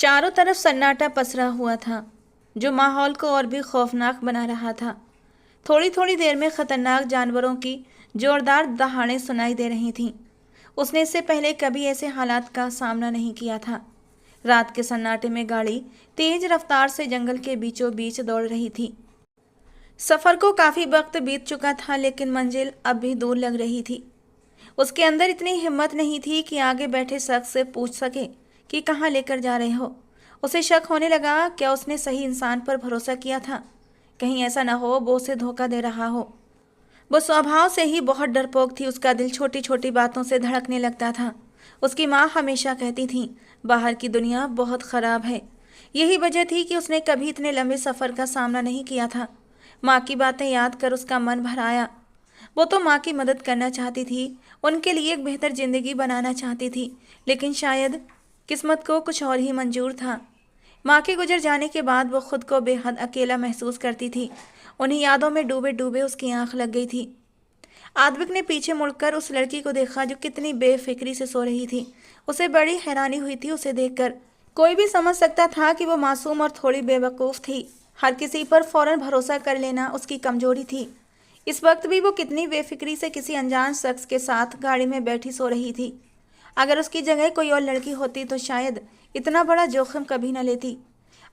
चारों तरफ सन्नाटा पसरा हुआ था, जो माहौल को और भी खौफनाक बना रहा था। थोड़ी थोड़ी देर में खतरनाक जानवरों की जोरदार दहाड़ें सुनाई दे रही थीं। उसने इससे पहले कभी ऐसे हालात का सामना नहीं किया था। रात के सन्नाटे में गाड़ी तेज रफ्तार से जंगल के बीचों बीच दौड़ रही थी। सफर को काफी वक्त बीत चुका था, लेकिन मंजिल अब भी दूर लग रही थी। उसके अंदर इतनी हिम्मत नहीं थी कि आगे बैठे शख्स से पूछ सके कि कहाँ लेकर जा रहे हो। उसे शक होने लगा, क्या उसने सही इंसान पर भरोसा किया था? कहीं ऐसा ना हो वो उसे धोखा दे रहा हो। वो स्वभाव से ही बहुत डरपोक थी। उसका दिल छोटी छोटी बातों से धड़कने लगता था। उसकी माँ हमेशा कहती थी, बाहर की दुनिया बहुत ख़राब है। यही वजह थी कि उसने कभी इतने लंबे सफ़र का सामना नहीं किया था। माँ की बातें याद कर उसका मन भर आया। वो तो माँ की मदद करना चाहती थी, उनके लिए एक बेहतर ज़िंदगी बनाना चाहती थी, लेकिन शायद किस्मत को कुछ और ही मंजूर था। माँ के गुजर जाने के बाद वो खुद को बेहद अकेला महसूस करती थी। उन्हीं यादों में डूबे डूबे उसकी आंख लग गई थी। आद्विक ने पीछे मुड़कर उस लड़की को देखा जो कितनी बेफिक्री से सो रही थी। उसे बड़ी हैरानी हुई थी उसे देखकर। कोई भी समझ सकता था कि वो मासूम और थोड़ी बेवकूफ़ थी। हर किसी पर फौरन भरोसा कर लेना उसकी कमजोरी थी। इस वक्त भी वो कितनी बेफिक्री से किसी अनजान शख्स के साथ गाड़ी में बैठी सो रही थी। अगर उसकी जगह कोई और लड़की होती तो शायद इतना बड़ा जोखिम कभी न लेती।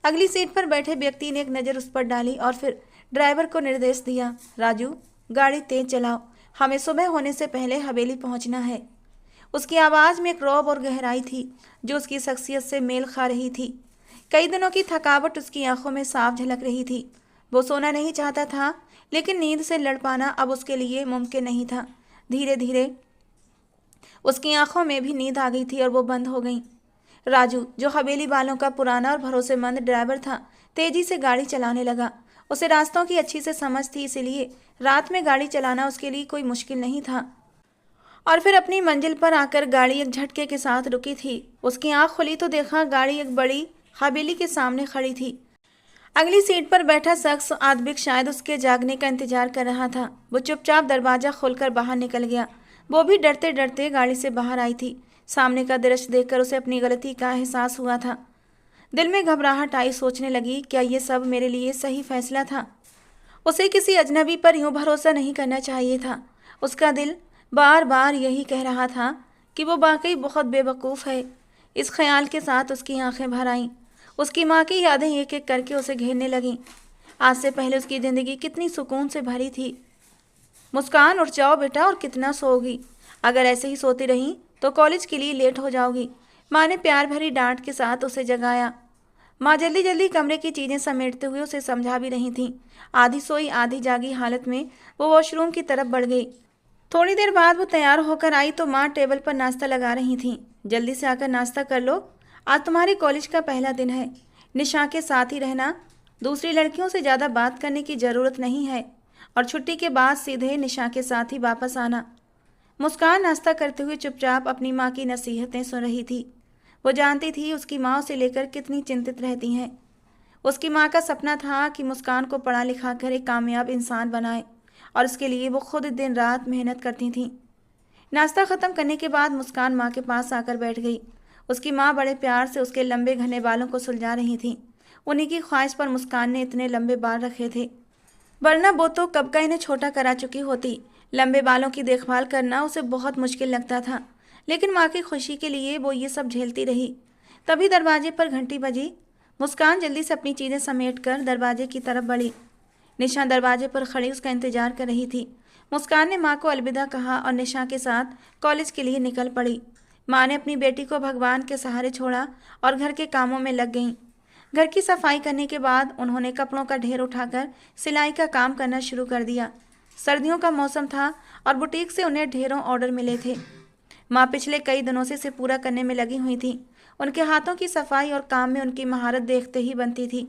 अगली सीट पर बैठे व्यक्ति ने एक नज़र उस पर डाली और फिर ड्राइवर को निर्देश दिया, राजू गाड़ी तेज चलाओ, हमें सुबह होने से पहले हवेली पहुंचना है। उसकी आवाज़ में एक रौब और गहराई थी जो उसकी शख्सियत से मेल खा रही थी। कई दिनों की थकावट उसकी आंखों में साफ झलक रही थी। वो सोना नहीं चाहता था, लेकिन नींद से लड़ पाना अब उसके लिए मुमकिन नहीं था। धीरे धीरे उसकी आंखों में भी नींद आ गई थी और वो बंद हो गई। राजू, जो हवेली वालों का पुराना और भरोसेमंद ड्राइवर था, तेजी से गाड़ी चलाने लगा। उसे रास्तों की अच्छी से समझ थी, इसीलिए रात में गाड़ी चलाना उसके लिए कोई मुश्किल नहीं था। और फिर अपनी मंजिल पर आकर गाड़ी एक झटके के साथ रुकी थी। उसकी आंख खुली तो देखा गाड़ी एक बड़ी हवेली के सामने खड़ी थी। अगली सीट पर बैठा शख्स आद्विक शायद उसके जागने का इंतजार कर रहा था। वो चुपचाप दरवाज़ा खोलकर बाहर निकल गया। वो भी डरते डरते गाड़ी से बाहर आई थी। सामने का दृश्य देखकर उसे अपनी गलती का एहसास हुआ था। दिल में घबराहट आई, सोचने लगी, क्या ये सब मेरे लिए सही फैसला था? उसे किसी अजनबी पर यूं भरोसा नहीं करना चाहिए था। उसका दिल बार बार यही कह रहा था कि वो वाकई बहुत बेवकूफ़ है। इस ख्याल के साथ उसकी आंखें भर आईं। उसकी माँ की यादें एक एक करके उसे घेरने लगीं। आज से पहले उसकी ज़िंदगी कितनी सुकून से भरी थी। मुस्कान, उठ जाओ बेटा, और कितना सोओगी? अगर ऐसे ही सोती रही तो कॉलेज के लिए लेट हो जाओगी। माँ ने प्यार भरी डांट के साथ उसे जगाया। माँ जल्दी जल्दी कमरे की चीज़ें समेटते हुए उसे समझा भी रही थीं। आधी सोई आधी जागी हालत में वो वॉशरूम की तरफ बढ़ गई। थोड़ी देर बाद वो तैयार होकर आई तो माँ टेबल पर नाश्ता लगा रही थीं। जल्दी से आकर नाश्ता कर लो, आज तुम्हारे कॉलेज का पहला दिन है। निशा के साथ ही रहना, दूसरी लड़कियों से ज़्यादा बात करने की ज़रूरत नहीं है, और छुट्टी के बाद सीधे निशा के साथ ही वापस आना। मुस्कान नाश्ता करते हुए चुपचाप अपनी माँ की नसीहतें सुन रही थी। वो जानती थी उसकी माँ उसे लेकर कितनी चिंतित रहती हैं। उसकी माँ का सपना था कि मुस्कान को पढ़ा लिखा कर एक कामयाब इंसान बनाए, और इसके लिए वो खुद दिन रात मेहनत करती थीं। नाश्ता ख़त्म करने के बाद मुस्कान माँ के पास आकर बैठ गई। उसकी माँ बड़े प्यार से उसके लंबे घने बालों को सुलझा रही थी। उन्हीं की ख्वाहिश पर मुस्कान ने इतने लंबे बाल रखे थे, वरना वो तो कब का इन्हें छोटा करा चुकी होती। लंबे बालों की देखभाल करना उसे बहुत मुश्किल लगता था, लेकिन माँ की खुशी के लिए वो ये सब झेलती रही। तभी दरवाजे पर घंटी बजी। मुस्कान जल्दी से अपनी चीज़ें समेट कर दरवाजे की तरफ बढ़ी। निशा दरवाजे पर खड़ी उसका इंतजार कर रही थी। मुस्कान ने माँ को अलविदा कहा और निशा के साथ कॉलेज के लिए निकल पड़ी। माँ ने अपनी बेटी को भगवान के सहारे छोड़ा और घर के कामों में लग गईं। घर की सफाई करने के बाद उन्होंने कपड़ों का ढेर उठाकर सिलाई का काम करना शुरू कर दिया। सर्दियों का मौसम था और बुटीक से उन्हें ढेरों ऑर्डर मिले थे। माँ पिछले कई दिनों से इसे पूरा करने में लगी हुई थी। उनके हाथों की सफाई और काम में उनकी महारत देखते ही बनती थी।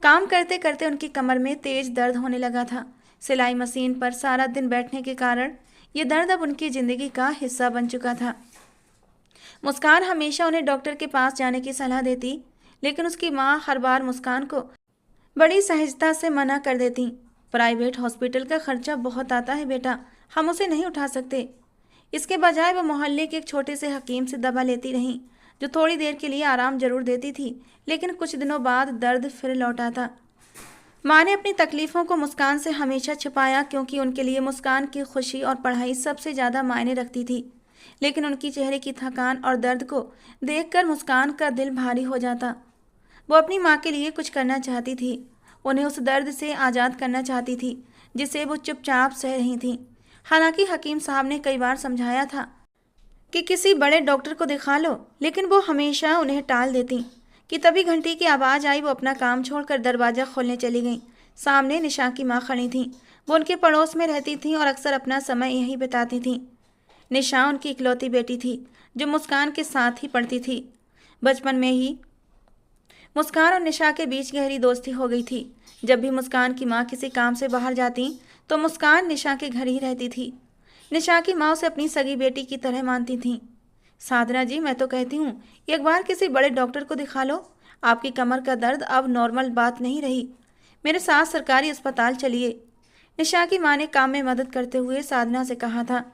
काम करते करते उनकी कमर में तेज दर्द होने लगा था। सिलाई मशीन पर सारा दिन बैठने के कारण ये दर्द अब उनकी ज़िंदगी का हिस्सा बन चुका था। मुस्कान हमेशा उन्हें डॉक्टर के पास जाने की सलाह देती, लेकिन उसकी माँ हर बार मुस्कान को बड़ी सहजता से मना कर देती। प्राइवेट हॉस्पिटल का खर्चा बहुत आता है बेटा, हम उसे नहीं उठा सकते। इसके बजाय वो मोहल्ले के एक छोटे से हकीम से दवा लेती रहीं, जो थोड़ी देर के लिए आराम जरूर देती थी, लेकिन कुछ दिनों बाद दर्द फिर लौट आता। माँ ने अपनी तकलीफ़ों को मुस्कान से हमेशा छिपाया, क्योंकि उनके लिए मुस्कान की खुशी और पढ़ाई सबसे ज़्यादा मायने रखती थी। लेकिन उनकी चेहरे की थकान और दर्द को देखकर मुस्कान का दिल भारी हो जाता। वो अपनी माँ के लिए कुछ करना चाहती थी, उन्हें उस दर्द से आज़ाद करना चाहती थी जिसे वो चुपचाप सह रही थी। हालांकि हकीम साहब ने कई बार समझाया था कि किसी बड़े डॉक्टर को दिखा लो, लेकिन वो हमेशा उन्हें टाल देती। कि तभी घंटी की आवाज़ आई। वो अपना काम छोड़कर दरवाज़ा खोलने चली गईं। सामने निशा की माँ खड़ी थीं। वो उनके पड़ोस में रहती थीं और अक्सर अपना समय यहीं बिताती थीं। निशा उनकी इकलौती बेटी थी, जो मुस्कान के साथ ही पढ़ती थी। बचपन में ही मुस्कान और निशा के बीच गहरी दोस्ती हो गई थी। जब भी मुस्कान की माँ किसी काम से बाहर जाती तो मुस्कान निशा के घर ही रहती थी। निशा की माँ उसे अपनी सगी बेटी की तरह मानती थीं। साधना जी, मैं तो कहती हूँ एक बार किसी बड़े डॉक्टर को दिखा लो। आपकी कमर का दर्द अब नॉर्मल बात नहीं रही। मेरे साथ सरकारी अस्पताल चलिए। निशा की माँ ने काम में मदद करते हुए साधना से कहा था।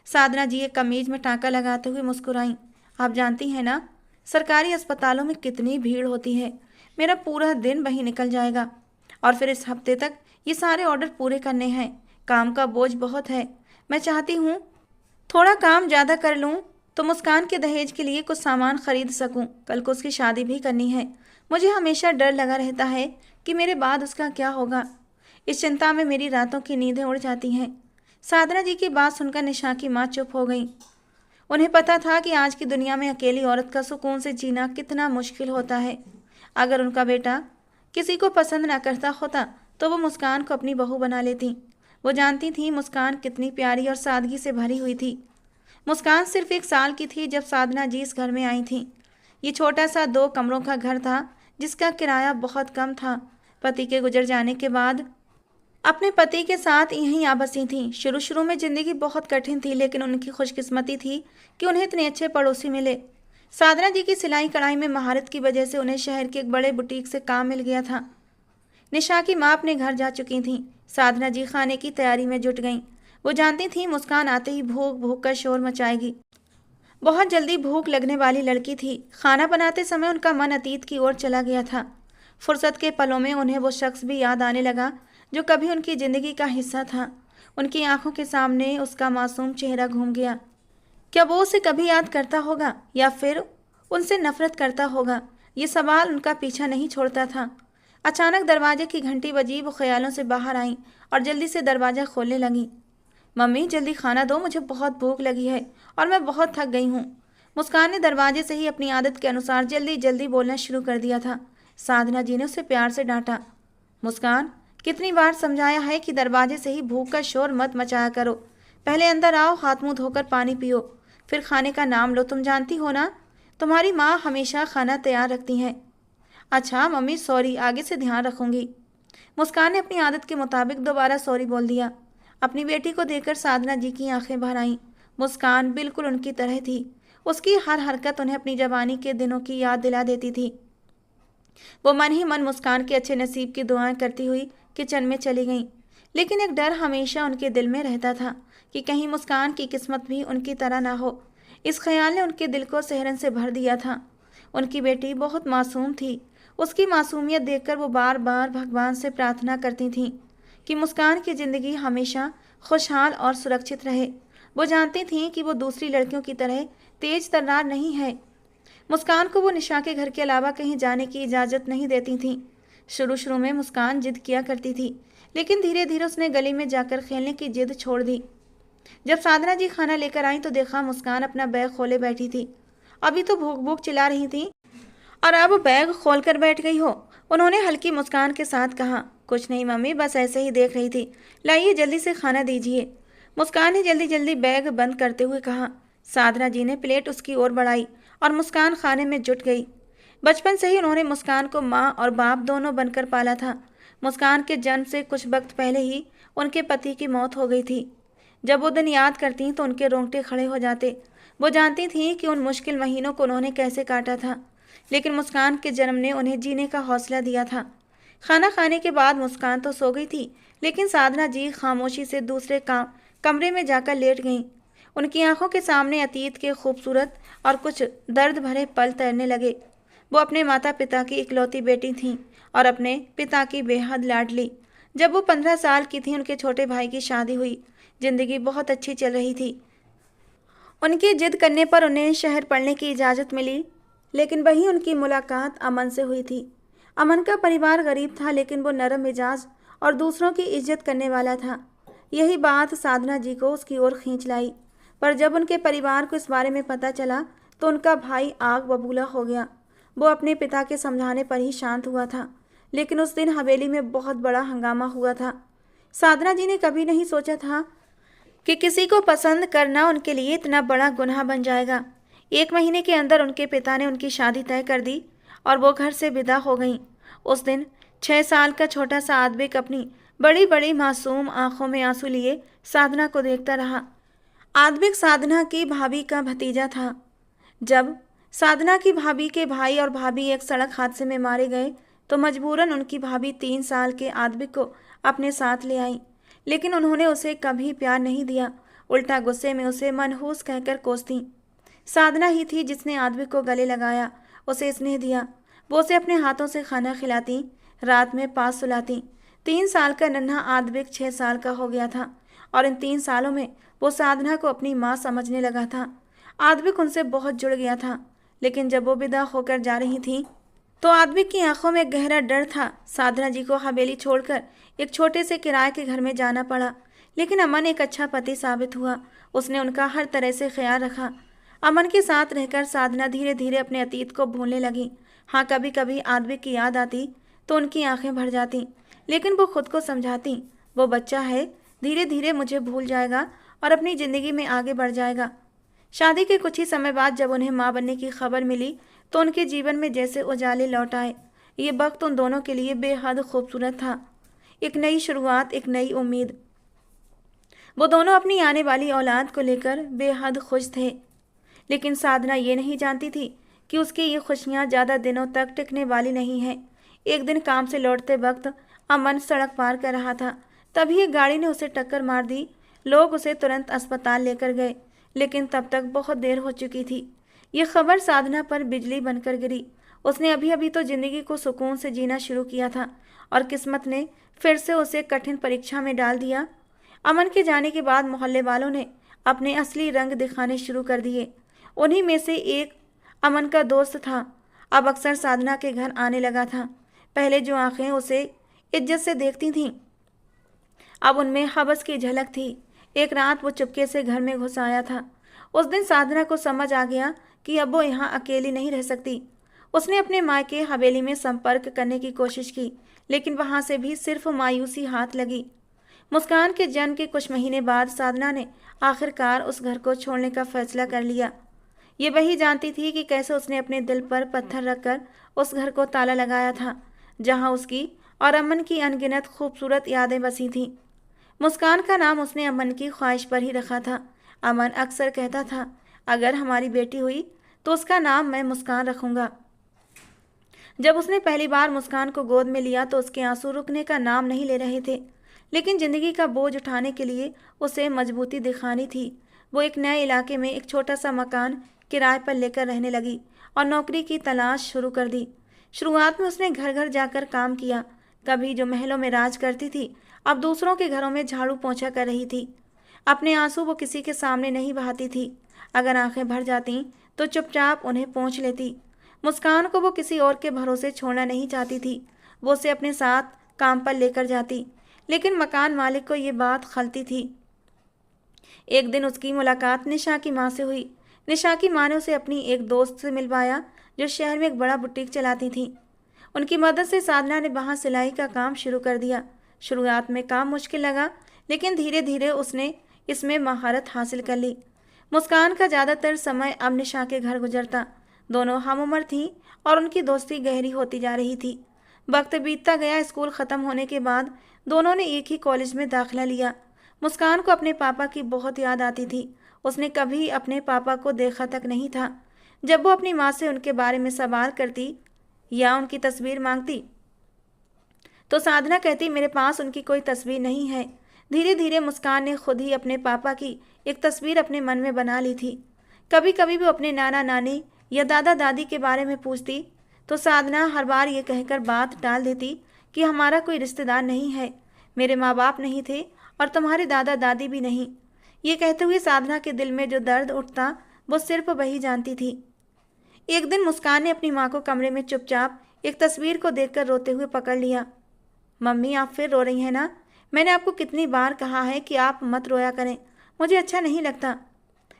साधना जी एक कमीज में टाँका लगाते हुए मुस्कुराईं। आप जानती हैं ना, सरकारी अस्पतालों में कितनी भीड़ होती है। मेरा पूरा दिन वहीं निकल जाएगा, और फिर इस हफ्ते तक ये सारे ऑर्डर पूरे करने हैं। काम का बोझ बहुत है। मैं चाहती हूँ थोड़ा काम ज़्यादा कर लूँ तो मुस्कान के दहेज के लिए कुछ सामान खरीद सकूं। कल को उसकी शादी भी करनी है। मुझे हमेशा डर लगा रहता है कि मेरे बाद उसका क्या होगा। इस चिंता में मेरी रातों की नींदें उड़ जाती हैं। साधना जी की बात सुनकर निशा की माँ चुप हो गई। उन्हें पता था कि आज की दुनिया में अकेली औरत का सुकून से जीना कितना मुश्किल होता है। अगर उनका बेटा किसी को पसंद ना करता होता तो वो मुस्कान को अपनी बहू बना लेती। वो जानती थी मुस्कान कितनी प्यारी और सादगी से भरी हुई थी। मुस्कान सिर्फ 1 साल की थी जब साधना जी इस घर में आई थी। ये छोटा सा 2 कमरों का घर था, जिसका किराया बहुत कम था। पति के गुजर जाने के बाद अपने पति के साथ यहीं आ बसी थीं। शुरू शुरू में ज़िंदगी बहुत कठिन थी, लेकिन उनकी खुशकिस्मती थी कि उन्हें इतने अच्छे पड़ोसी मिले। साधना जी की सिलाई कढ़ाई में महारत की वजह से उन्हें शहर के एक बड़े बुटीक से काम मिल गया था। निशा की माँ अपने घर जा चुकी थीं। साधना जी खाने की तैयारी में जुट गईं। वो जानती थीं मुस्कान आते ही भूख भूख का शोर मचाएगी। बहुत जल्दी भूख लगने वाली लड़की थी। खाना बनाते समय उनका मन अतीत की ओर चला गया था। फुर्सत के पलों में उन्हें वो शख्स भी याद आने लगा जो कभी उनकी ज़िंदगी का हिस्सा था। उनकी आंखों के सामने उसका मासूम चेहरा घूम गया। क्या वो उसे कभी याद करता होगा या फिर उनसे नफरत करता होगा? ये सवाल उनका पीछा नहीं छोड़ता था। अचानक दरवाजे की घंटी बजी। वो ख्यालों से बाहर आईं और जल्दी से दरवाज़ा खोलने लगीं। मम्मी, जल्दी खाना दो, मुझे बहुत भूख लगी है और मैं बहुत थक गई हूँ। मुस्कान ने दरवाजे से ही अपनी आदत के अनुसार जल्दी जल्दी बोलना शुरू कर दिया था। साधना जी ने उसे प्यार से डांटा। मुस्कान, कितनी बार समझाया है कि दरवाजे से ही भूख का शोर मत मचाया करो। पहले अंदर आओ, हाथ मुंह धोकर पानी पियो, फिर खाने का नाम लो। तुम जानती हो ना, तुम्हारी माँ हमेशा खाना तैयार रखती हैं। अच्छा मम्मी, सॉरी, आगे से ध्यान रखूंगी। मुस्कान ने अपनी आदत के मुताबिक दोबारा सॉरी बोल दिया। अपनी बेटी को देखकर साधना जी की आंखें भर आईं। मुस्कान बिल्कुल उनकी तरह थी। उसकी हर हरकत उन्हें अपनी जवानी के दिनों की याद दिला देती थी। वो मन ही मन मुस्कान के अच्छे नसीब की दुआएं करती हुई किचन में चली गईं। लेकिन एक डर हमेशा उनके दिल में रहता था कि कहीं मुस्कान की किस्मत भी उनकी तरह ना हो। इस ख्याल ने उनके दिल को सिहरन से भर दिया था। उनकी बेटी बहुत मासूम थी। उसकी मासूमियत देखकर वो बार बार भगवान से प्रार्थना करती थीं कि मुस्कान की ज़िंदगी हमेशा खुशहाल और सुरक्षित रहे। वो जानती थीं कि वो दूसरी लड़कियों की तरह तेज तर्रार नहीं है। मुस्कान को वो निशा के घर के अलावा कहीं जाने की इजाज़त नहीं देती थीं। शुरू शुरू में मुस्कान जिद किया करती थी, लेकिन धीरे धीरे उसने गली में जाकर खेलने की जिद छोड़ दी। जब साधना जी खाना लेकर आई तो देखा मुस्कान अपना बैग खोले बैठी थी। अभी तो भूख भूख चिल्ला रही थी और अब बैग खोलकर बैठ गई हो। उन्होंने हल्की मुस्कान के साथ कहा, कुछ नहीं मम्मी, बस ऐसे ही देख रही थी। लाइए जल्दी से खाना दीजिए। मुस्कान ने जल्दी जल्दी बैग बंद करते हुए कहा। साधना जी ने प्लेट उसकी ओर बढ़ाई और मुस्कान खाने में जुट गई। बचपन से ही उन्होंने मुस्कान को माँ और बाप दोनों बनकर पाला था। मुस्कान के जन्म से कुछ वक्त पहले ही उनके पति की मौत हो गई थी। जब वो दिन याद करती तो उनके रोंगटे खड़े हो जाते। वो जानती थीं कि उन मुश्किल महीनों को उन्होंने कैसे काटा था, लेकिन मुस्कान के जन्म ने उन्हें जीने का हौसला दिया था। खाना खाने के बाद मुस्कान तो सो गई थी, लेकिन साधना जी खामोशी से दूसरे कमरे में जाकर लेट गईं। उनकी आंखों के सामने अतीत के खूबसूरत और कुछ दर्द भरे पल तैरने लगे। वो अपने माता पिता की इकलौती बेटी थीं और अपने पिता की बेहद लाडली। जब वो 15 साल की थीं, उनके छोटे भाई की शादी हुई। जिंदगी बहुत अच्छी चल रही थी। उनकी जिद करने पर उन्हें शहर पढ़ने की इजाज़त मिली, लेकिन वहीं उनकी मुलाकात अमन से हुई थी। अमन का परिवार गरीब था, लेकिन वो नरम मिजाज और दूसरों की इज्जत करने वाला था। यही बात साधना जी को उसकी ओर खींच लाई। पर जब उनके परिवार को इस बारे में पता चला तो उनका भाई आग बबूला हो गया। वो अपने पिता के समझाने पर ही शांत हुआ था, लेकिन उस दिन हवेली में बहुत बड़ा हंगामा हुआ था। साधना जी ने कभी नहीं सोचा था कि किसी को पसंद करना उनके लिए इतना बड़ा गुनाह बन जाएगा। 1 महीने के अंदर उनके पिता ने उनकी शादी तय कर दी और वो घर से विदा हो गईं। उस दिन 6 साल का छोटा सा आद्विक अपनी बड़ी बड़ी मासूम आंखों में आंसू लिए साधना को देखता रहा। आद्विक साधना की भाभी का भतीजा था। जब साधना की भाभी के भाई और भाभी एक सड़क हादसे में मारे गए तो मजबूरन उनकी भाभी 3 साल के आद्विक को अपने साथ ले आई, लेकिन उन्होंने उसे कभी प्यार नहीं दिया। उल्टा गुस्से में उसे मनहूस कहकर कोसती। साधना ही थी जिसने आद्विक को गले लगाया, उसे स्नेह दिया। वो उसे अपने हाथों से खाना खिलाती, रात में पास सुलाती। 3 साल का नन्हा आद्विक 6 साल का हो गया था और इन 3 सालों में वो साधना को अपनी माँ समझने लगा था। आद्विक उनसे बहुत जुड़ गया था, लेकिन जब वो विदा होकर जा रही थी तो आद्विक की आंखों में गहरा डर था। साधना जी को हवेली छोड़कर एक छोटे से किराए के घर में जाना पड़ा, लेकिन अमन एक अच्छा पति साबित हुआ। उसने उनका हर तरह से ख्याल रखा। अमन के साथ रहकर साधना धीरे धीरे अपने अतीत को भूलने लगी। हाँ, कभी कभी आद्विक की याद आती तो उनकी आंखें भर जाती, लेकिन वो खुद को समझाती, वो बच्चा है, धीरे धीरे मुझे भूल जाएगा और अपनी ज़िंदगी में आगे बढ़ जाएगा। शादी के कुछ ही समय बाद जब उन्हें माँ बनने की खबर मिली तो उनके जीवन में जैसे उजाले लौट आए। ये वक्त उन दोनों के लिए बेहद खूबसूरत था। एक नई शुरुआत, एक नई उम्मीद। वो दोनों अपनी आने वाली औलाद को लेकर बेहद खुश थे, लेकिन साधना ये नहीं जानती थी कि उसकी ये खुशियाँ ज़्यादा दिनों तक टिकने वाली नहीं हैं। एक दिन काम से लौटते वक्त अमन सड़क पार कर रहा था, तभी एक गाड़ी ने उसे टक्कर मार दी। लोग उसे तुरंत अस्पताल लेकर गए, लेकिन तब तक बहुत देर हो चुकी थी। ये खबर साधना पर बिजली बनकर गिरी। उसने अभी अभी तो जिंदगी को सुकून से जीना शुरू किया था और किस्मत ने फिर से उसे कठिन परीक्षा में डाल दिया। अमन के जाने के बाद मोहल्ले वालों ने अपने असली रंग दिखाने शुरू कर दिए। उन्हीं में से एक अमन का दोस्त था। अब अक्सर साधना के घर आने लगा था। पहले जो आंखें उसे इज्जत से देखती थीं, अब उनमें हवस की झलक थी। एक रात वो चुपके से घर में घुस आया था। उस दिन साधना को समझ आ गया कि अब वो यहाँ अकेली नहीं रह सकती। उसने अपने मायके हवेली में संपर्क करने की कोशिश की, लेकिन वहाँ से भी सिर्फ मायूसी हाथ लगी। मुस्कान के जन्म के कुछ महीने बाद साधना ने आखिरकार उस घर को छोड़ने का फैसला कर लिया। ये वही जानती थी कि कैसे उसने अपने दिल पर पत्थर रखकर उस घर को ताला लगाया था, जहाँ उसकी और अमन की अनगिनत खूबसूरत यादें बसी थीं। मुस्कान का नाम उसने अमन की ख्वाहिश पर ही रखा था। अमन अक्सर कहता था, अगर हमारी बेटी हुई तो उसका नाम मैं मुस्कान रखूंगा। जब उसने पहली बार मुस्कान को गोद में लिया तो उसके आंसू रुकने का नाम नहीं ले रहे थे, लेकिन जिंदगी का बोझ उठाने के लिए उसे मजबूती दिखानी थी। वो एक नए इलाके में एक छोटा सा मकान किराए पर लेकर रहने लगी और नौकरी की तलाश शुरू कर दी। शुरुआत में उसने घर घर जाकर काम किया। कभी जो महलों में राज करती थी, अब दूसरों के घरों में झाड़ू पोंछा कर रही थी। अपने आंसू वो किसी के सामने नहीं बहाती थी। अगर आंखें भर जाती तो चुपचाप उन्हें पोंछ लेती। मुस्कान को वो किसी और के भरोसे छोड़ना नहीं चाहती थी। वो उसे अपने साथ काम पर लेकर जाती, लेकिन मकान मालिक को ये बात खलती थी। एक दिन उसकी मुलाकात निशा की माँ से हुई। निशा की माँ ने उसे अपनी एक दोस्त से मिलवाया जो शहर में एक बड़ा बुटीक चलाती थी। उनकी मदद से साधना ने वहाँ सिलाई का काम शुरू कर दिया। शुरुआत में काम मुश्किल लगा, लेकिन धीरे धीरे उसने इसमें महारत हासिल कर ली। मुस्कान का ज़्यादातर समय अब निशा के घर गुजरता। दोनों हम उम्र थीं और उनकी दोस्ती गहरी होती जा रही थी। वक्त बीतता गया। स्कूल ख़त्म होने के बाद दोनों ने एक ही कॉलेज में दाखिला लिया। मुस्कान को अपने पापा की बहुत याद आती थी। उसने कभी अपने पापा को देखा तक नहीं था। जब वो अपनी माँ से उनके बारे में सवाल करती या उनकी तस्वीर मांगती तो साधना कहती, मेरे पास उनकी कोई तस्वीर नहीं है। धीरे धीरे मुस्कान ने खुद ही अपने पापा की एक तस्वीर अपने मन में बना ली थी। कभी कभी वो अपने नाना नानी या दादा दादी के बारे में पूछती तो साधना हर बार ये कहकर बात टाल देती कि हमारा कोई रिश्तेदार नहीं है, मेरे माँ बाप नहीं थे और तुम्हारे दादा दादी भी नहीं। ये कहते हुए साधना के दिल में जो दर्द उठता वो सिर्फ वही जानती थी। एक दिन मुस्कान ने अपनी माँ को कमरे में चुपचाप एक तस्वीर को देखकर रोते हुए पकड़ लिया। मम्मी, आप फिर रो रही हैं ना? मैंने आपको कितनी बार कहा है कि आप मत रोया करें, मुझे अच्छा नहीं लगता।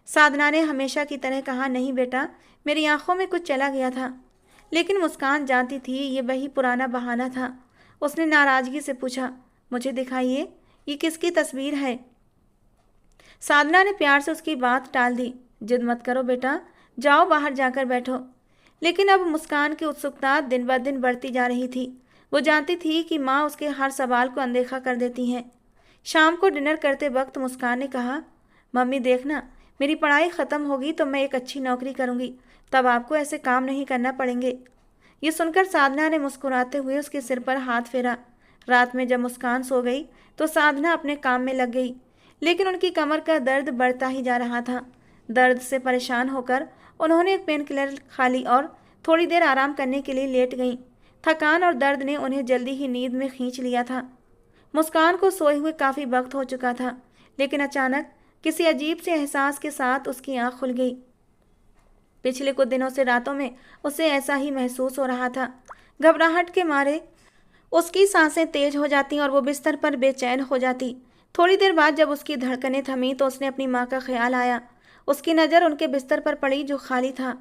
साधना ने हमेशा की तरह कहा, नहीं बेटा, मेरी आंखों में कुछ चला गया था। लेकिन मुस्कान जानती थी ये वही पुराना बहाना था। उसने नाराजगी से पूछा, मुझे दिखाइए, ये किसकी तस्वीर है? साधना ने प्यार से उसकी बात टाल दी। जिद मत करो बेटा, जाओ बाहर जाकर बैठो। लेकिन अब मुस्कान की उत्सुकता दिन ब दिन बढ़ती जा रही थी। वो जानती थी कि माँ उसके हर सवाल को अनदेखा कर देती हैं। शाम को डिनर करते वक्त मुस्कान ने कहा, मम्मी देखना, मेरी पढ़ाई ख़त्म होगी तो मैं एक अच्छी नौकरी करूँगी, तब आपको ऐसे काम नहीं करना पड़ेंगे। ये सुनकर साधना ने मुस्कुराते हुए उसके सिर पर हाथ फेरा। रात में जब मुस्कान सो गई तो साधना अपने काम में लग गई, लेकिन उनकी कमर का दर्द बढ़ता ही जा रहा था। दर्द से परेशान होकर उन्होंने एक पेन किलर खा ली और थोड़ी देर आराम करने के लिए लेट गईं। थकान और दर्द ने उन्हें जल्दी ही नींद में खींच लिया था। मुस्कान को सोए हुए काफ़ी वक्त हो चुका था, लेकिन अचानक किसी अजीब से एहसास के साथ उसकी आंख खुल गई। पिछले कुछ दिनों से रातों में उसे ऐसा ही महसूस हो रहा था। घबराहट के मारे उसकी सांसें तेज हो जाती और वो बिस्तर पर बेचैन हो जाती। थोड़ी देर बाद जब उसकी धड़कनें थमी तो उसने अपनी माँ का ख्याल आया। उसकी नज़र उनके बिस्तर पर पड़ी जो खाली था।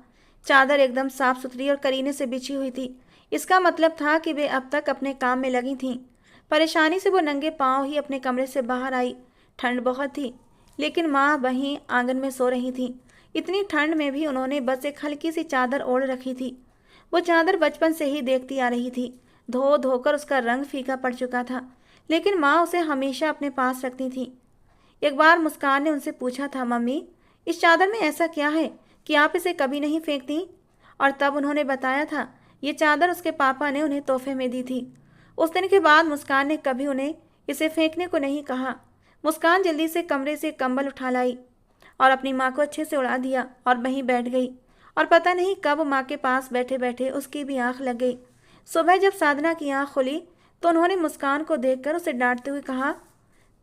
चादर एकदम साफ सुथरी और करीने से बिछी हुई थी। इसका मतलब था कि वे अब तक अपने काम में लगी थीं। परेशानी से वो नंगे पांव ही अपने कमरे से बाहर आई। ठंड बहुत थी, लेकिन माँ वहीं आंगन में सो रही थी। इतनी ठंड में भी उन्होंने बस एक हल्की सी चादर ओढ़ रखी थी। वो चादर बचपन से ही देखती आ रही थी। धो धोकर उसका रंग फीका पड़ चुका था, लेकिन माँ उसे हमेशा अपने पास रखती थी। एक बार मुस्कान ने उनसे पूछा था, मम्मी, इस चादर में ऐसा क्या है कि आप इसे कभी नहीं फेंकती? और तब उन्होंने बताया था ये चादर उसके पापा ने उन्हें तोहफे में दी थी। उस दिन के बाद मुस्कान ने कभी उन्हें इसे फेंकने को नहीं कहा। मुस्कान जल्दी से कमरे से कंबल उठा लाई और अपनी माँ को अच्छे से उड़ा दिया और वहीं बैठ गई। और पता नहीं कब माँ के पास बैठे बैठे उसकी भी आंख लग गई। सुबह जब साधना की आंख खुली तो उन्होंने मुस्कान को देखकर उसे डांटते हुए कहा,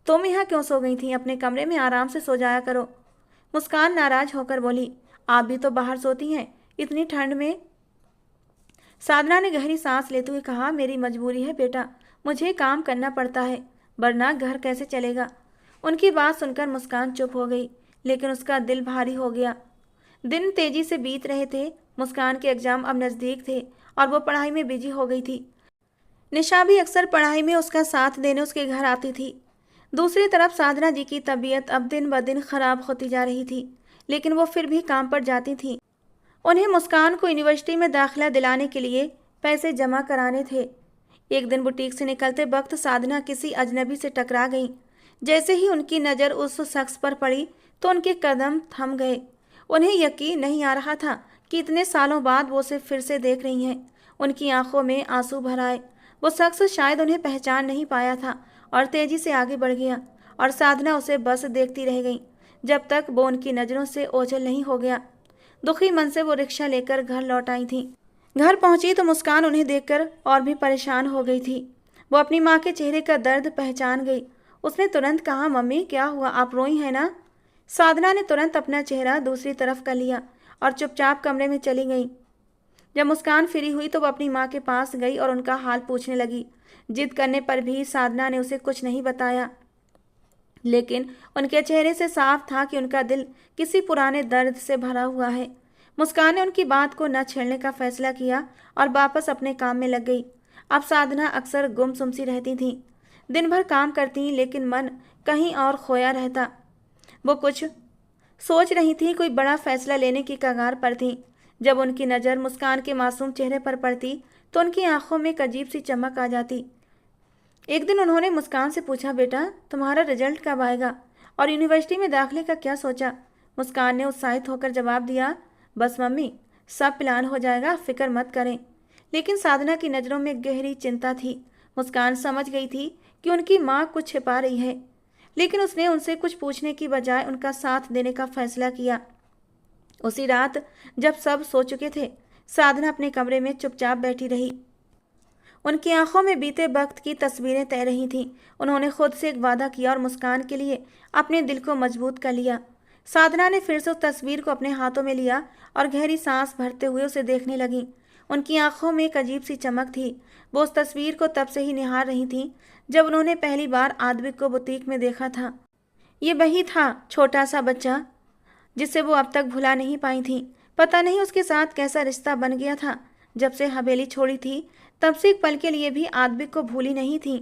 तुम यहाँ क्यों सो गई थी? अपने कमरे में आराम से सो जाया करो। मुस्कान नाराज होकर बोली, आप भी तो बाहर सोती हैं इतनी ठंड में। साधना ने गहरी सांस लेते हुए कहा, मेरी मजबूरी है बेटा, मुझे काम करना पड़ता है, वरना घर कैसे चलेगा। उनकी बात सुनकर मुस्कान चुप हो गई, लेकिन उसका दिल भारी हो गया। दिन तेजी से बीत रहे थे। मुस्कान के एग्जाम अब नज़दीक थे और वो पढ़ाई में बिजी हो गई थी। निशा भी अक्सर पढ़ाई में उसका साथ देने उसके घर आती थी। दूसरी तरफ साधना जी की तबीयत अब दिन ब दिन खराब होती जा रही थी, लेकिन वो फिर भी काम पर जाती थी। उन्हें मुस्कान को यूनिवर्सिटी में दाखिला दिलाने के लिए पैसे जमा कराने थे। एक दिन बुटीक से निकलते वक्त साधना किसी अजनबी से टकरा गई। जैसे ही उनकी नज़र उस शख्स पर पड़ी तो उनके कदम थम गए। उन्हें यकीन नहीं आ रहा था कि इतने सालों बाद वो उसे फिर से देख रही हैं। उनकी आंखों में आंसू भर आए। वो शख्स शायद उन्हें पहचान नहीं पाया था और तेजी से आगे बढ़ गया और साधना उसे बस देखती रह गई जब तक वो उनकी नज़रों से ओझल नहीं हो गया। दुखी मन से वो रिक्शा लेकर घर लौट आई थी। घर पहुंची तो मुस्कान उन्हें देखकर और भी परेशान हो गई थी। वो अपनी माँ के चेहरे का दर्द पहचान गई। उसने तुरंत कहा, मम्मी क्या हुआ, आप रोई हैं ना? साधना ने तुरंत अपना चेहरा दूसरी तरफ कर लिया और चुपचाप कमरे में चली गई। जब मुस्कान फ्री हुई तो वो अपनी माँ के पास गई और उनका हाल पूछने लगी। जिद करने पर भी साधना ने उसे कुछ नहीं बताया, लेकिन उनके चेहरे से साफ था कि उनका दिल किसी पुराने दर्द से भरा हुआ है। मुस्कान ने उनकी बात को न छेड़ने का फैसला किया और वापस अपने काम में लग गई। अब साधना अक्सर गुमसुम सी रहती थी। दिन भर काम करती लेकिन मन कहीं और खोया रहता। वो कुछ सोच रही थी, कोई बड़ा फैसला लेने की कगार पर थी। जब उनकी नज़र मुस्कान के मासूम चेहरे पर पड़ती तो उनकी आंखों में एक अजीब सी चमक आ जाती। एक दिन उन्होंने मुस्कान से पूछा, बेटा तुम्हारा रिजल्ट कब आएगा और यूनिवर्सिटी में दाखिले का क्या सोचा? मुस्कान ने उत्साहित होकर जवाब दिया, बस मम्मी, सब प्लान हो जाएगा, फिक्र मत करें। लेकिन साधना की नज़रों में गहरी चिंता थी। मुस्कान समझ गई थी कि उनकी माँ कुछ छिपा रही है। लेकिन उसने उनसे कुछ पूछने की बजाय उनका साथ देने का फैसला किया। उसी रात जब सब सो चुके थे, साधना अपने कमरे में चुपचाप बैठी रही। उनकी आंखों में बीते वक्त की तस्वीरें तैर रही थीं। उन्होंने खुद से एक वादा किया और मुस्कान के लिए अपने दिल को मजबूत कर लिया। साधना ने फिर से उस तस्वीर को अपने हाथों में लिया और गहरी सांस भरते हुए उसे देखने लगी। उनकी आंखों में एक अजीब सी चमक थी। वो उस तस्वीर को तब से ही निहार रही थी जब उन्होंने पहली बार आद्विक को बुटीक में देखा था। ये वही था छोटा सा बच्चा जिसे वो अब तक भुला नहीं पाई थी। पता नहीं उसके साथ कैसा रिश्ता बन गया था। जब से हवेली छोड़ी थी तब से एक पल के लिए भी आद्विक को भूली नहीं थी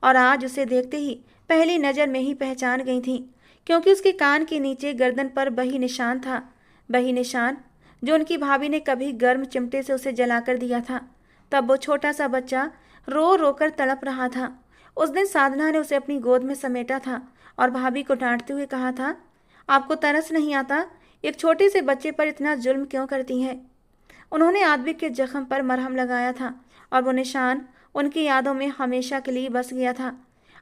और आज उसे देखते ही पहली नज़र में ही पहचान गई थी, क्योंकि उसके कान के नीचे गर्दन पर वही निशान था, वही निशान जो उनकी भाभी ने कभी गर्म चिमटे से उसे जलाकर दिया था। तब वो छोटा सा बच्चा रो रो कर तड़प रहा था। उस दिन साधना ने उसे अपनी गोद में समेटा था और भाभी को डांटते हुए कहा था, आपको तरस नहीं आता? एक छोटे से बच्चे पर इतना जुल्म क्यों करती हैं? उन्होंने आद्विक के जख्म पर मरहम लगाया था और वो निशान उनकी यादों में हमेशा के लिए बस गया था।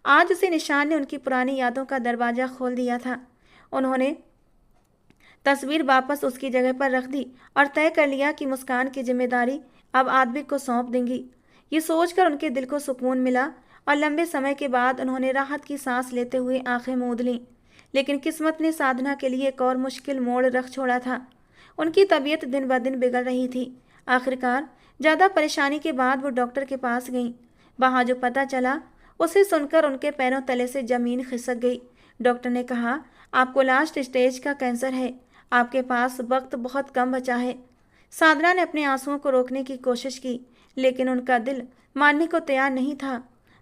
आज उसी निशान ने उनकी पुरानी यादों का दरवाज़ा खोल दिया था। उन्होंने तस्वीर वापस उसकी जगह पर रख दी और तय कर लिया कि मुस्कान की जिम्मेदारी अब आद्विक को सौंप देंगी। ये सोचकर उनके दिल को सुकून मिला और लंबे समय के बाद उन्होंने राहत की सांस लेते हुए आंखें मूंद लीं। लेकिन किस्मत ने साधना के लिए एक और मुश्किल मोड़ रख छोड़ा था। उनकी तबीयत दिन ब दिन बिगड़ रही थी। आखिरकार ज़्यादा परेशानी के बाद वो डॉक्टर के पास गईं। वहाँ जो पता चला उसे सुनकर उनके पैरों तले से ज़मीन खिसक गई। डॉक्टर ने कहा, आपको लास्ट स्टेज का कैंसर है, आपके पास वक्त बहुत कम बचा है। साधना ने अपने आंसुओं को रोकने की कोशिश की, लेकिन उनका दिल मानने को तैयार नहीं था।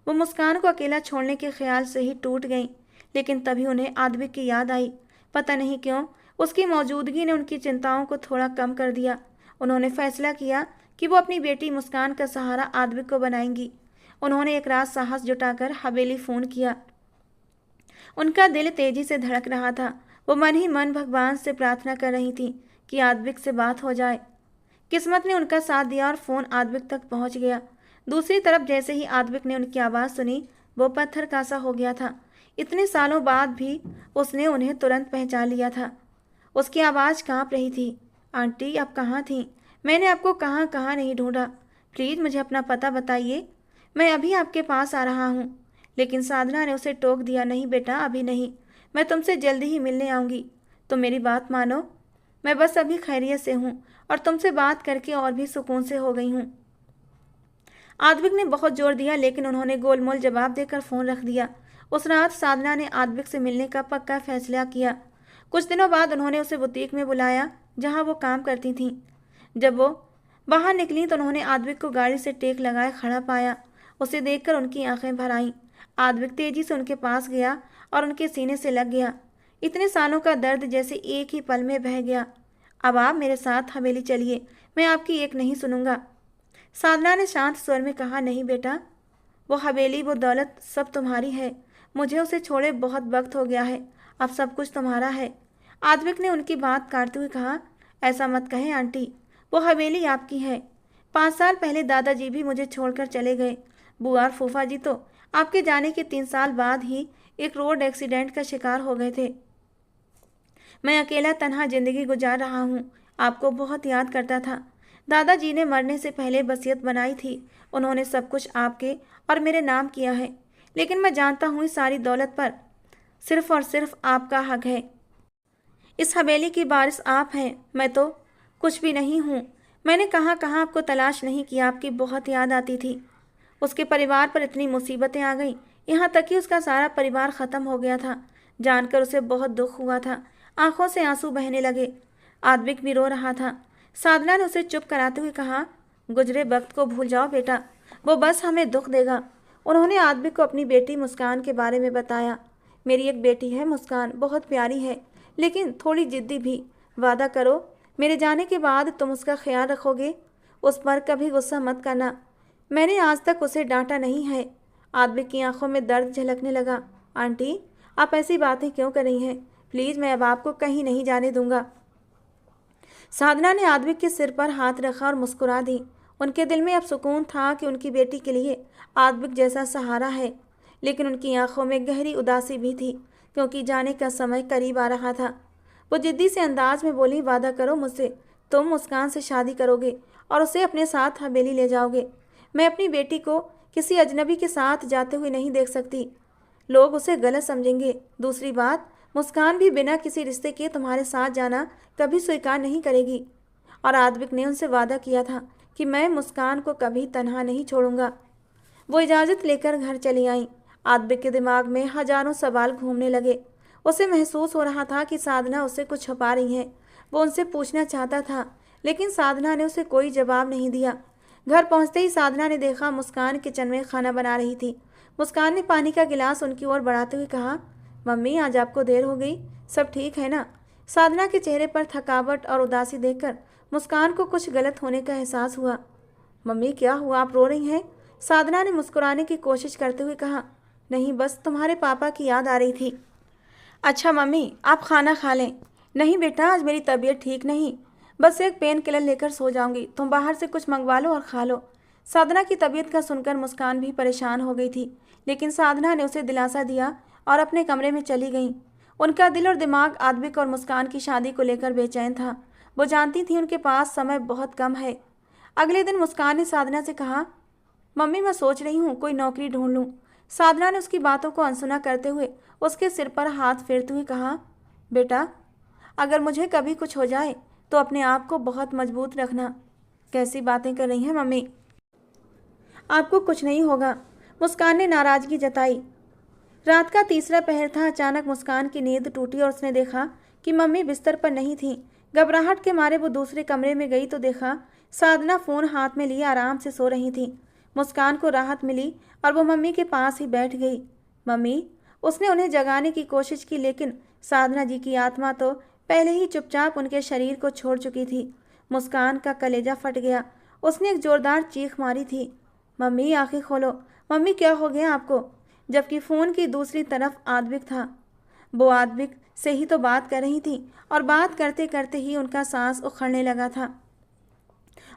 वो मुस्कान को अकेला छोड़ने के ख्याल से ही टूट गईं। लेकिन तभी उन्हें आद्विक की याद आई। पता नहीं क्यों उसकी मौजूदगी ने उनकी चिंताओं को थोड़ा कम कर दिया। उन्होंने फैसला किया कि वो अपनी बेटी मुस्कान का सहारा आद्विक को बनाएंगी। उन्होंने एक रात साहस जुटाकर हवेली फ़ोन किया। उनका दिल तेजी से धड़क रहा था। वो मन ही मन भगवान से प्रार्थना कर रही थी कि आद्विक से बात हो जाए। किस्मत ने उनका साथ दिया और फ़ोन आद्विक तक पहुंच गया। दूसरी तरफ जैसे ही आद्विक ने उनकी आवाज़ सुनी, वो पत्थर का सा हो गया था। इतने सालों बाद भी उसने उन्हें तुरंत पहचान लिया था। उसकी आवाज़ काँप रही थी। आंटी, आप कहाँ थीं? मैंने आपको कहाँ कहाँ नहीं ढूंढा। प्लीज़ मुझे अपना पता बताइए, मैं अभी आपके पास आ रहा हूँ। लेकिन साधना ने उसे टोक दिया, नहीं बेटा, अभी नहीं, मैं तुमसे जल्दी ही मिलने आऊँगी। तुम मेरी बात मानो, मैं बस अभी खैरियत से हूँ और तुमसे बात करके और भी सुकून से हो गई हूँ। आद्विक ने बहुत जोर दिया, लेकिन उन्होंने गोलमोल जवाब देकर फ़ोन रख दिया। उस रात साधना ने आद्विक से मिलने का पक्का फैसला किया। कुछ दिनों बाद उन्होंने उसे बुटीक में बुलाया जहां वो काम करती थीं। जब वो बाहर निकली तो उन्होंने आद्विक को गाड़ी से टेक लगाए खड़ा पाया। उसे देखकर उनकी आंखें भर आईं। आद्विक तेजी से उनके पास गया और उनके सीने से लग गया। इतने सालों का दर्द जैसे एक ही पल में बह गया। अब आप मेरे साथ हवेली चलिए, मैं आपकी एक नहीं सुनूंगा। साधना ने शांत स्वर में कहा, नहीं बेटा, वो हवेली, वो दौलत सब तुम्हारी है। मुझे उसे छोड़े बहुत वक्त हो गया है, अब सब कुछ तुम्हारा है। आद्विक ने उनकी बात काटते हुए कहा, ऐसा मत कहें आंटी, वो हवेली आपकी है। 5 साल पहले दादाजी भी मुझे छोड़कर चले गए। बुआ और फूफा जी तो आपके जाने के 3 साल बाद ही एक रोड एक्सीडेंट का शिकार हो गए थे। मैं अकेला तन्हा जिंदगी गुजार रहा हूँ। आपको बहुत याद करता था। दादाजी ने मरने से पहले वसीयत बनाई थी। उन्होंने सब कुछ आपके और मेरे नाम किया है, लेकिन मैं जानता हूँ इस सारी दौलत पर सिर्फ और सिर्फ आपका हक है। इस हवेली की वारिस आप हैं, मैं तो कुछ भी नहीं हूँ। मैंने कहाँ कहाँ आपको तलाश नहीं किया, आपकी बहुत याद आती थी। उसके परिवार पर इतनी मुसीबतें आ गई, यहाँ तक कि उसका सारा परिवार ख़त्म हो गया था। जानकर उसे बहुत दुख हुआ था। आंखों से आंसू बहने लगे। आद्विक भी रो रहा था। साधना ने उसे चुप कराते हुए कहा, गुजरे वक्त को भूल जाओ बेटा, वो बस हमें दुख देगा। उन्होंने आद्विक को अपनी बेटी मुस्कान के बारे में बताया। मेरी एक बेटी है मुस्कान, बहुत प्यारी है, लेकिन थोड़ी जिद्दी भी। वादा करो मेरे जाने के बाद तुम उसका ख्याल रखोगे, उस पर कभी गुस्सा मत करना। मैंने आज तक उसे डांटा नहीं है। आद्विक की आंखों में दर्द झलकने लगा। आंटी, आप ऐसी बातें क्यों कर रही हैं? प्लीज़, मैं अब आपको कहीं नहीं जाने दूंगा। साधना ने आद्विक के सिर पर हाथ रखा और मुस्कुरा दी। उनके दिल में अब सुकून था कि उनकी बेटी के लिए आद्विक जैसा सहारा है, लेकिन उनकी आंखों में गहरी उदासी भी थी। क्योंकि जाने का समय करीब आ रहा था। वो जिद्दी से अंदाज में बोली, वादा करो मुझसे, तुम मुस्कान से शादी करोगे और उसे अपने साथ हवेली ले जाओगे। मैं अपनी बेटी को किसी अजनबी के साथ जाते हुए नहीं देख सकती, लोग उसे गलत समझेंगे। दूसरी बात, मुस्कान भी बिना किसी रिश्ते के तुम्हारे साथ जाना कभी स्वीकार नहीं करेगी। और आद्विक ने उनसे वादा किया था कि मैं मुस्कान को कभी तन्हा नहीं छोड़ूंगा। वो इजाज़त लेकर घर चली आई। आद्विक के दिमाग में हजारों सवाल घूमने लगे। उसे महसूस हो रहा था कि साधना उससे कुछ छुपा रही है। वो उनसे पूछना चाहता था, लेकिन साधना ने उसे कोई जवाब नहीं दिया। घर पहुंचते ही साधना ने देखा मुस्कान किचन में खाना बना रही थी। मुस्कान ने पानी का गिलास उनकी ओर बढ़ाते हुए कहा, मम्मी आज आपको देर हो गई, सब ठीक है ना? साधना के चेहरे पर थकावट और उदासी देखकर मुस्कान को कुछ गलत होने का एहसास हुआ। मम्मी क्या हुआ, आप रो रही हैं? साधना ने मुस्कुराने की कोशिश करते हुए कहा, नहीं बस तुम्हारे पापा की याद आ रही थी। अच्छा मम्मी आप खाना खा लें। नहीं बेटा आज मेरी तबीयत ठीक नहीं, बस एक पेन किलर लेकर सो जाऊंगी, तुम बाहर से कुछ मंगवा लो और खा लो। साधना की तबीयत का सुनकर मुस्कान भी परेशान हो गई थी, लेकिन साधना ने उसे दिलासा दिया और अपने कमरे में चली गई। उनका दिल और दिमाग आद्विक और मुस्कान की शादी को लेकर बेचैन था। वो जानती थी उनके पास समय बहुत कम है। अगले दिन मुस्कान ने साधना से कहा, मम्मी मैं सोच रही हूँ कोई नौकरी ढूंढ लूँ। साधना ने उसकी बातों को अनसुना करते हुए उसके सिर पर हाथ फेरते हुए कहा, बेटा अगर मुझे कभी कुछ हो जाए तो अपने आप को बहुत मजबूत रखना। कैसी बातें कर रही हैं मम्मी, आपको कुछ नहीं होगा। मुस्कान ने नाराजगी जताई। रात का तीसरा पहर था। अचानक मुस्कान की नींद टूटी और उसने देखा कि मम्मी बिस्तर पर नहीं थी। घबराहट के मारे वो दूसरे कमरे में गई तो देखा साधना फ़ोन हाथ में लिए आराम से सो रही थी। मुस्कान को राहत मिली और वो मम्मी के पास ही बैठ गई। मम्मी, उसने उन्हें जगाने की कोशिश की, लेकिन साधना जी की आत्मा तो पहले ही चुपचाप उनके शरीर को छोड़ चुकी थी। मुस्कान का कलेजा फट गया। उसने एक जोरदार चीख मारी थी, मम्मी आंखें खोलो, मम्मी क्या हो गया आपको? जबकि फ़ोन की दूसरी तरफ आद्विक था। वो आद्विक से ही तो बात कर रही थी और बात करते करते ही उनका सांस उखड़ने लगा था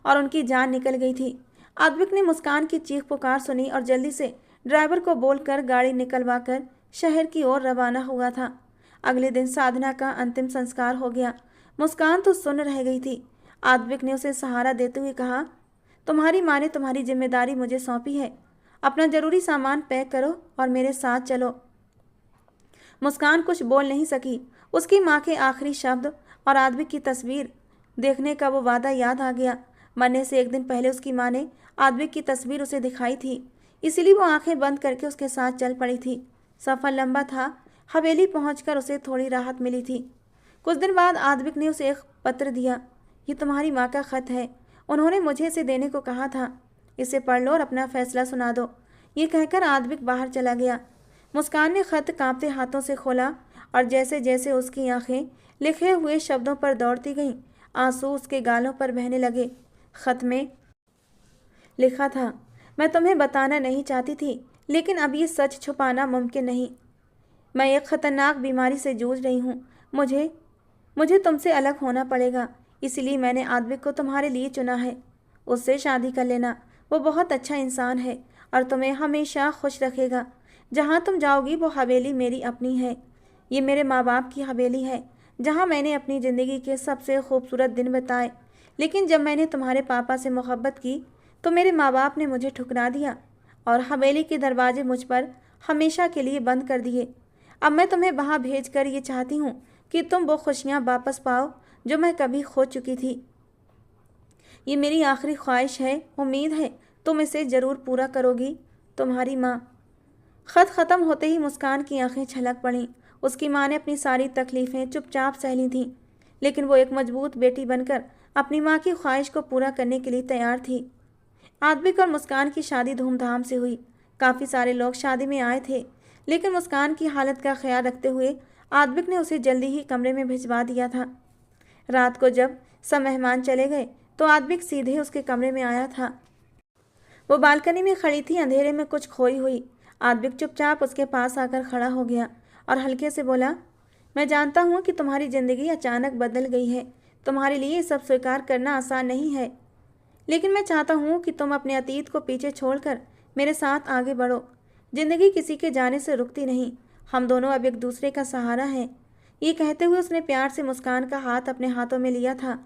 और उनकी जान निकल गई थी। आद्विक ने मुस्कान की चीख पुकार सुनी और जल्दी से ड्राइवर को बोलकर गाड़ी निकलवाकर शहर की ओर रवाना हुआ था। अगले दिन साधना का अंतिम संस्कार हो गया। मुस्कान तो सुन्न रह गई थी। आद्विक ने उसे सहारा देते हुए कहा, तुम्हारी माँ ने तुम्हारी जिम्मेदारी मुझे सौंपी है, अपना जरूरी सामान पैक करो और मेरे साथ चलो। मुस्कान कुछ बोल नहीं सकी। उसकी माँ के आखिरी शब्द और आद्विक की तस्वीर देखने का वो वादा याद आ गया। मरने से एक दिन पहले उसकी माँ ने आद्विक की तस्वीर उसे दिखाई थी, इसीलिए वो आंखें बंद करके उसके साथ चल पड़ी थी। सफ़र लंबा था। हवेली पहुंचकर उसे थोड़ी राहत मिली थी। कुछ दिन बाद आद्विक ने उसे एक पत्र दिया। ये तुम्हारी माँ का खत है, उन्होंने मुझे इसे देने को कहा था, इसे पढ़ लो और अपना फैसला सुना दो। ये कहकर आद्विक बाहर चला गया। मुस्कान ने खत कांपते हाथों से खोला और जैसे जैसे उसकी आंखें लिखे हुए शब्दों पर दौड़ती गईं, आंसू उसके गालों पर बहने लगे। खत में लिखा था, मैं तुम्हें बताना नहीं चाहती थी, लेकिन अब ये सच छुपाना मुमकिन नहीं। मैं एक खतरनाक बीमारी से जूझ रही हूँ। मुझे तुमसे अलग होना पड़ेगा, इसलिए मैंने आद्विक को तुम्हारे लिए चुना है। उससे शादी कर लेना, वो बहुत अच्छा इंसान है और तुम्हें हमेशा खुश रखेगा। जहाँ तुम जाओगी वो हवेली मेरी अपनी है। ये मेरे माँ बाप की हवेली है, जहाँ मैंने अपनी ज़िंदगी के सबसे खूबसूरत दिन बिताए। लेकिन जब मैंने तुम्हारे पापा से मोहब्बत की तो मेरे माँ बाप ने मुझे ठुकरा दिया और हवेली के दरवाजे मुझ पर हमेशा के लिए बंद कर दिए। अब मैं तुम्हें वहाँ भेज कर ये चाहती हूँ कि तुम वो खुशियाँ वापस पाओ जो मैं कभी खो चुकी थी। ये मेरी आखिरी ख्वाहिश है, उम्मीद है तुम इसे ज़रूर पूरा करोगी। तुम्हारी माँ। खत ख़त्म होते ही मुस्कान की आंखें छलक पड़ीं। उसकी माँ ने अपनी सारी तकलीफ़ें चुपचाप सह ली थीं, लेकिन वो एक मजबूत बेटी बनकर अपनी माँ की ख्वाहिश को पूरा करने के लिए तैयार थी। आद्विक और मुस्कान की शादी धूमधाम से हुई। काफ़ी सारे लोग शादी में आए थे, लेकिन मुस्कान की हालत का ख्याल रखते हुए आद्विक ने उसे जल्दी ही कमरे में भिजवा दिया था। रात को जब सब मेहमान चले गए तो आद्विक सीधे उसके कमरे में आया था। वो बालकनी में खड़ी थी, अंधेरे में कुछ खोई हुई। आद्विक चुपचाप उसके पास आकर खड़ा हो गया और हल्के से बोला, मैं जानता हूँ कि तुम्हारी ज़िंदगी अचानक बदल गई है, तुम्हारे लिए सब स्वीकार करना आसान नहीं है, लेकिन मैं चाहता हूँ कि तुम अपने अतीत को पीछे छोड़कर मेरे साथ आगे बढ़ो। ज़िंदगी किसी के जाने से रुकती नहीं हम दोनों अब एक दूसरे का सहारा हैं। ये कहते हुए उसने प्यार से मुस्कान का हाथ अपने हाथों में लिया था।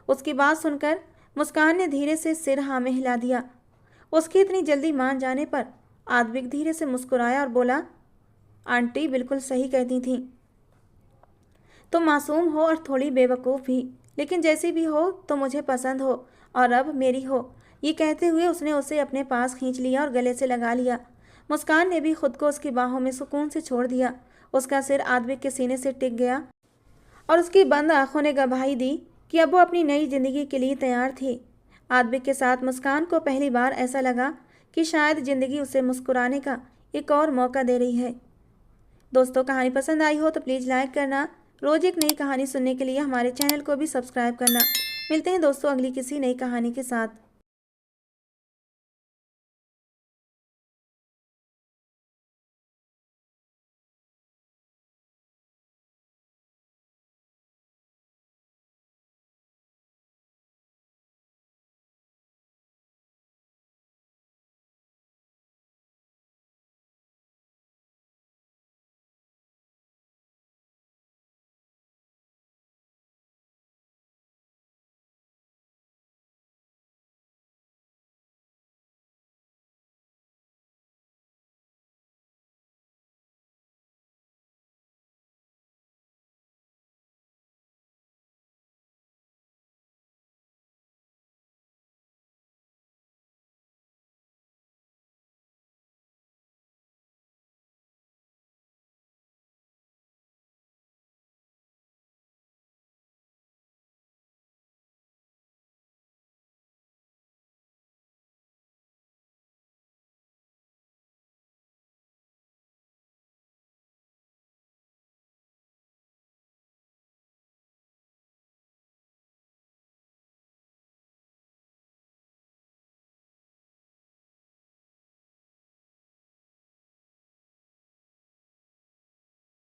उसकी बात सुनकर मुस्कान ने धीरे से सिर हाँ में हिला दिया। उसकी इतनी जल्दी मान जाने पर आद्विक धीरे से मुस्कुराया और बोला, आंटी बिल्कुल सही कहती थी। तुम मासूम हो और थोड़ी बेवकूफ़ भी, लेकिन जैसी भी हो तो मुझे पसंद हो और अब मेरी हो। ये कहते हुए उसने उसे अपने पास खींच लिया और गले से लगा लिया। मुस्कान ने भी खुद को उसकी बाहों में सुकून से छोड़ दिया। उसका सिर आद्विक के सीने से टिक गया और उसकी बंद आंखों ने गवाही दी कि अब वो अपनी नई जिंदगी के लिए तैयार थी। आद्विक के साथ मुस्कान को पहली बार ऐसा लगा कि शायद ज़िंदगी उसे मुस्कुराने का एक और मौका दे रही है। दोस्तों, कहानी पसंद आई हो तो प्लीज़ लाइक करना। रोज़ एक नई कहानी सुनने के लिए हमारे चैनल को भी सब्सक्राइब करना। मिलते हैं दोस्तों अगली किसी नई कहानी के साथ।